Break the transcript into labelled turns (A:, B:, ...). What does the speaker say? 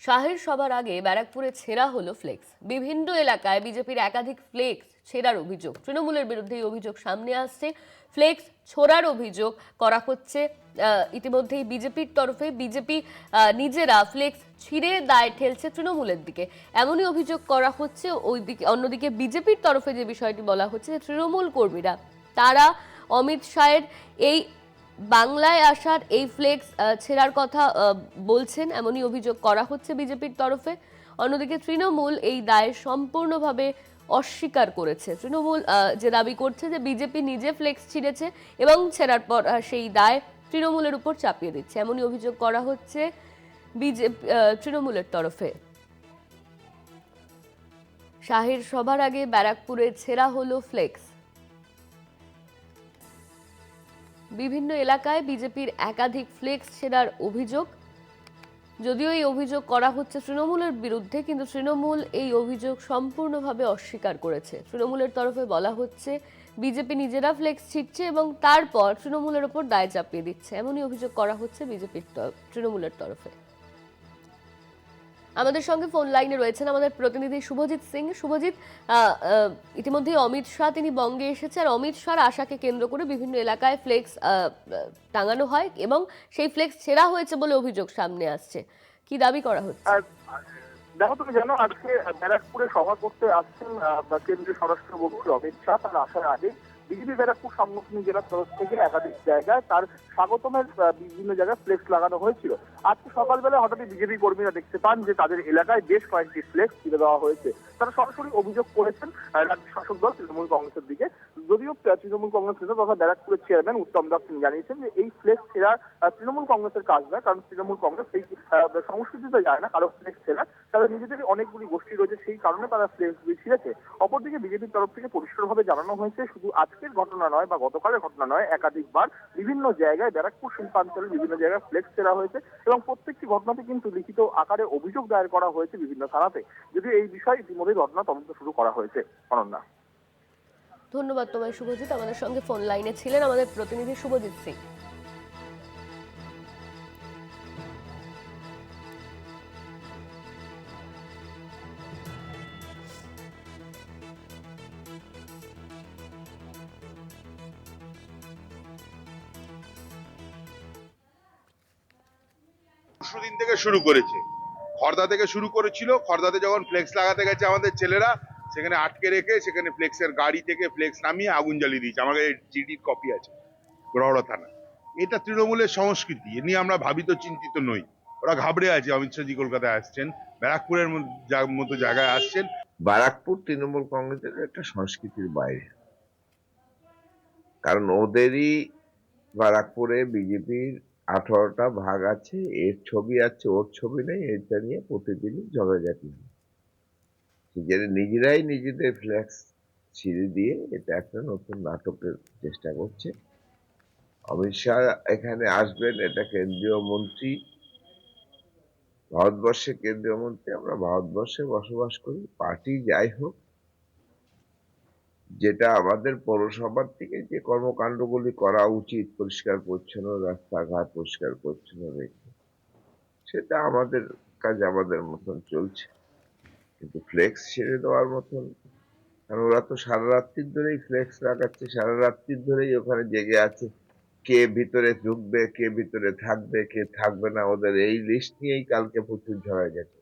A: শাহের সবার আগে ব্যারাকপুরে ছেঁড়া হলো ফ্লেক্স। বিভিন্ন এলাকায় বিজেপির একাধিক ফ্লেক্স ছেঁড়ার অভিযোগ। তৃণমূলের বিরুদ্ধে এই অভিযোগ সামনে আসছে। ফ্লেক্স ছোড়ার অভিযোগ করা হচ্ছে। ইতিমধ্যেই বিজেপির তরফে বিজেপি নিজেরা ফ্লেক্স ছিঁড়ে দায় ঠেলছে তৃণমূলের দিকে, এমনই অভিযোগ করা হচ্ছে। ওইদিকে অন্যদিকে বিজেপির তরফে যে বিষয়টি বলা হচ্ছে যে তৃণমূল কর্মীরা তারা অমিত শাহের এই বাংলায় আসার এই ফ্লেক্স ছেঁড়ার কথা বলছেন, এমনই অভিযোগ করা হচ্ছে বিজেপির তরফে। অন্যদিকে তৃণমূল এই দায় সম্পূর্ণভাবে অস্বীকার করেছে। তৃণমূল যে দাবি করছে যে বিজেপি নিজে ফ্লেক্স ছিঁড়েছে এবং ছেঁড়ার পর সেই দায় তৃণমূলের উপর চাপিয়ে দিচ্ছে, এমনই অভিযোগ করা হচ্ছে বিজেপি তৃণমূলের তরফে। শাহের সবার আগে ব্যারাকপুরে ছেঁড়া হলো ফ্লেক্স। বিভিন্ন এলাকায় বিজেপির একাধিক ফ্লেক্স ছেঁড়ার অভিযোগ। যদিও এই অভিযোগ করা হচ্ছে তৃণমূলের বিরুদ্ধে, কিন্তু তৃণমূল এই অভিযোগ সম্পূর্ণভাবে অস্বীকার করেছে। তৃণমূলের তরফে বলা হচ্ছে বিজেপি নিজেরা ফ্লেক্স ছিটছে এবং তারপর তৃণমূলের ওপর দায় চাপিয়ে দিচ্ছে, এমনই অভিযোগ করা হচ্ছে বিজেপির তৃণমূলের তরফে। আমাদের সঙ্গে ফোন লাইনে রয়েছেন আমাদের প্রতিনিধি শুভজিৎ সিং। শুভজিৎ, ইতিমধ্যে অমিত শাহ তিনি বঙ্গে এসেছে, আর অমিত শাহর আশাকে কেন্দ্র করে বিভিন্ন এলাকায় ফ্লেক্স টাঙানো হয় এবং সেই ফ্লেক্স ছেঁড়া হয়েছে বলে অভিযোগ সামনে আসছে। কি দাবি করা হচ্ছে?
B: দেখো, তুমি জানো আজকে ব্যারাকপুরে সভা করতে আসছেন কেন্দ্রীয় স্বরাষ্ট্রমন্ত্রী অমিত শাহ। তার আসার আগে বিজেপি ব্যারাকপুর সাংগঠনিক জেলার তরফ থেকে একাধিক জায়গায় তার স্বাগতমের বিভিন্ন জায়গায় ফ্লেক্স লাগানো হয়েছিল। আজকে সকালবেলা হঠাৎই বিজেপি কর্মীরা দেখতে পান যে তাদের এলাকায় বেশ কয়েকটি ফ্লেক্স তুলে দেওয়া হয়েছে। তারা সরাসরি অভিযোগ করেছেন রাজ্য শাসক দল তৃণমূল কংগ্রেসের দিকে। যদিও তৃণমূল কংগ্রেস নেতা তথা ব্যারাকপুরের চেয়ারম্যান উত্তম দাস তিনি জানিয়েছেন যে এই ফ্লেক্স ছেঁড়া তৃণমূল কংগ্রেসের কাজ নয়, কারণ তৃণমূল কংগ্রেস সেই সংস্কৃতিতে যায় না কারো ফ্লেক্স ছেঁড়া। তাদের নিজেদের অনেকগুলি গোষ্ঠী রয়েছে, সেই কারণে তারা ফ্লেক্সগুলি ছিঁড়েছে। অপরদিকে বিজেপির তরফ থেকে পরিষ্কারভাবে জানানো হয়েছে শুধু আজকের ঘটনা নয় বা গতকালের ঘটনা নয়, একাধিকবার বিভিন্ন জায়গায় ব্যারাকপুর শিল্পাঞ্চলের বিভিন্ন জায়গায় ফ্লেক্স ছেঁড়া হয়েছে এবং প্রত্যেকটি ঘটনাতে কিন্তু লিখিত আকারে অভিযোগ দায়ের করা হয়েছে বিভিন্ন থানাতে। যদিও এই বিষয়ে ইতিমধ্যে ঘটনা তদন্ত শুরু করা হয়েছে। অনন্যা,
A: ধন্যবাদ তোমায় শুভজিৎ। আমাদের সঙ্গে ফোন লাইনে ছিলেন আমাদের প্রতিনিধি শুভজিৎ সিং।
C: পরশুদিন থেকে শুরু করেছে, খড়দা থেকে শুরু করেছিল। খড়দাতে যখন ফ্লেক্স লাগাতে গেছে আমাদের ছেলেরা, সেখানে আটকে রেখে সেখানে ফ্লেক্সের গাড়ি থেকে ফ্লেক্স নামিয়ে আগুন জ্বালিয়ে দিয়েছে। আমার কাছে জিডির কপি আছে, গড়াওড়া থানা। এটা তৃণমূলের সংস্কৃতি, এ নিয়ে আমরা ভাবিত চিন্তিত নই। ওরা ঘাবড়ে আছে। অমিত শাহজি কলকাতায় আসছেন, ব্যারাকপুরের মতো জায়গায় আসছেন।
D: ব্যারাকপুর তৃণমূল কংগ্রেসের একটা সংস্কৃতির বাইরে, কারণ ওদেরই ব্যারাকপুরে বিজেপির 18টা ভাগ আছে, এর ছবি আছে ওর ছবি নেই, এটা নিয়ে প্রতিদিনই ঝগড়াঝাটি হয়। নিজেরাই নিজেদের ফ্ল্যাক্স ছিঁড়ে দিয়ে এটা একটা নতুন নাটকের চেষ্টা করছে। অমিত শাহ এখানে আসবেন, এটা কেন্দ্রীয় মন্ত্রী, ভারতবর্ষের কেন্দ্রীয় মন্ত্রী। আমরা ভারতবর্ষে বসবাস করি, পার্টি যাই হোক, যেটা আমাদের পৌরসভার থেকে যে কর্মকাণ্ডগুলি করা উচিত, পরিষ্কার পরিচ্ছন্ন রাস্তাঘাট পরিষ্কার পরিচ্ছন্ন রেখে, সেটা আমাদের কাজ আমাদের মতন চলছে। কিন্তু ফ্লেক্স ছেড়ে দেওয়ার মতন, কারণ ওরা তো সারা রাত্রির ধরেই ফ্লেক্স লাগাচ্ছে, সারা রাত্রির ধরেই ওখানে জেগে আছে। কে ভিতরে ঢুকবে, কে ভিতরে থাকবে, কে থাকবে না, ওদের এই লিস্ট নিয়েই কালকে প্রচুর ঝগড়া গেছে।